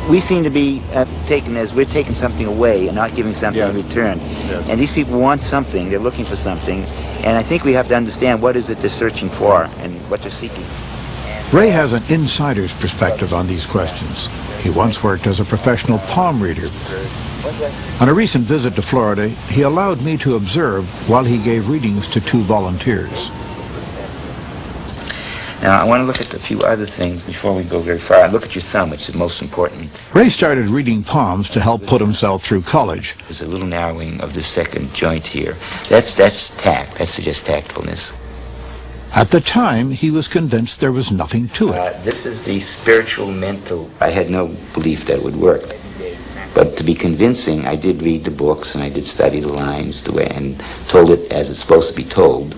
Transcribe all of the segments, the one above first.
We seem to be taken as we're taking something away and not giving something in return. Yes. And these people want something, they're looking for something, and I think we have to understand what is it they're searching for and what they're seeking. Ray has an insider's perspective on these questions. He once worked as a professional palm reader. On a recent visit to Florida, he allowed me to observe while he gave readings to 2 volunteers. Now, I want to look at a few other things before we go very far. Look at your thumb, which is most important. Ray started reading palms to help put himself through college. There's a little narrowing of the second joint here. That's tact. That suggests tactfulness. At the time, he was convinced there was nothing to it. This is the spiritual mental. I had no belief that it would work. But to be convincing, I did read the books and I did study the lines the way and told it as it's supposed to be told.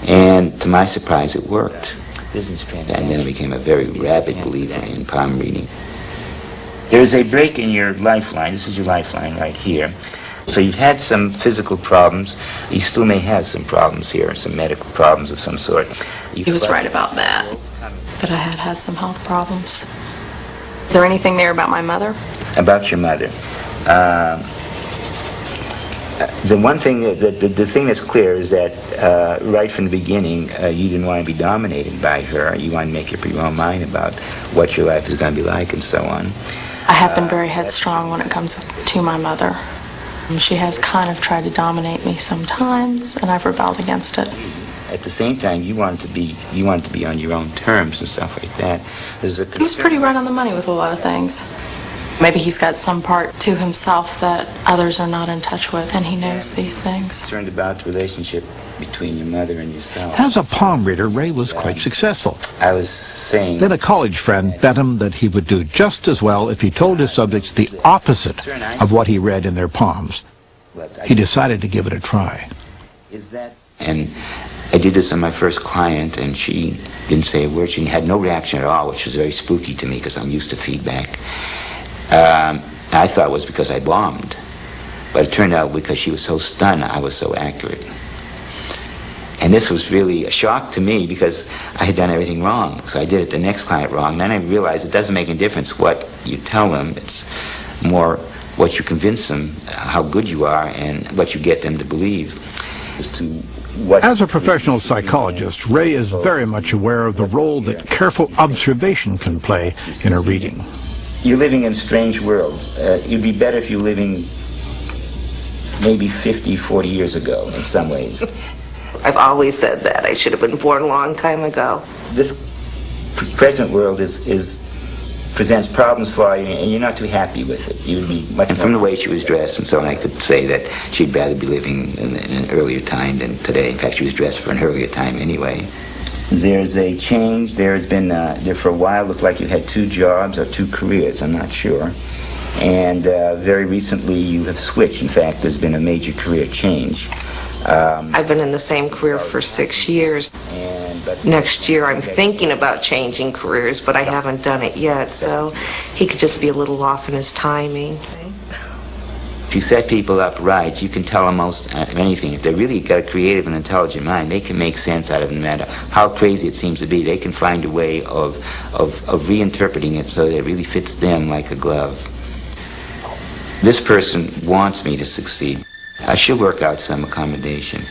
And to my surprise, it worked. And then I became a very rabid believer in palm reading. There's a break in your lifeline. This is your lifeline right here. So you've had some physical problems. You still may have some problems here, some medical problems of some sort. He was right about that I had some health problems. Is there anything there about my mother? About your mother. The one thing, the thing that's clear is that right from the beginning, you didn't want to be dominated by her. You wanted to make up your own mind about what your life is going to be like and so on. I have been very headstrong when it comes to my mother. She has kind of tried to dominate me sometimes, and I've rebelled against it. At the same time, you wanted to be on your own terms and stuff like that. He was pretty right on the money with a lot of things. Maybe he's got some part to himself that others are not in touch with, and he knows these things. Concerned about the relationship between your mother and yourself. As a palm reader, Ray was quite successful. I was saying... Then a college friend bet him that he would do just as well if he told his subjects the opposite of what he read in their palms. He decided to give it a try. And I did this on my first client, and she didn't say a word. She had no reaction at all, which was very spooky to me because I'm used to feedback. I thought it was because I bombed, but it turned out because she was so stunned I was so accurate. And this was really a shock to me because I had done everything wrong. So I did it the next client wrong. And then I realized it doesn't make any difference what you tell them. It's more what you convince them, how good you are, and what you get them to believe. As a professional psychologist, Ray is very much aware of the role that careful observation can play in a reading. You're living in a strange world. It'd be better if you were living maybe 50, 40 years ago in some ways. I've always said that. I should have been born a long time ago. This present world presents problems for you, and you're not too happy with it. You would be much. And from the way she was dressed and so on, I could say that she'd rather be living in an earlier time than today. In fact, she was dressed for an earlier time anyway. There's a change. There's been, there for a while looked like you had 2 jobs or 2 careers, I'm not sure. And very recently you have switched. In fact, there's been a major career change. I've been in the same career for 6 years. Next year I'm thinking about changing careers, but I haven't done it yet, so he could just be a little off in his timing. If you set people up right, you can tell them most anything. If they've really got a creative and intelligent mind, they can make sense out of it no matter how crazy it seems to be. They can find a way of reinterpreting it so that it really fits them like a glove. This person wants me to succeed. I should work out some accommodation.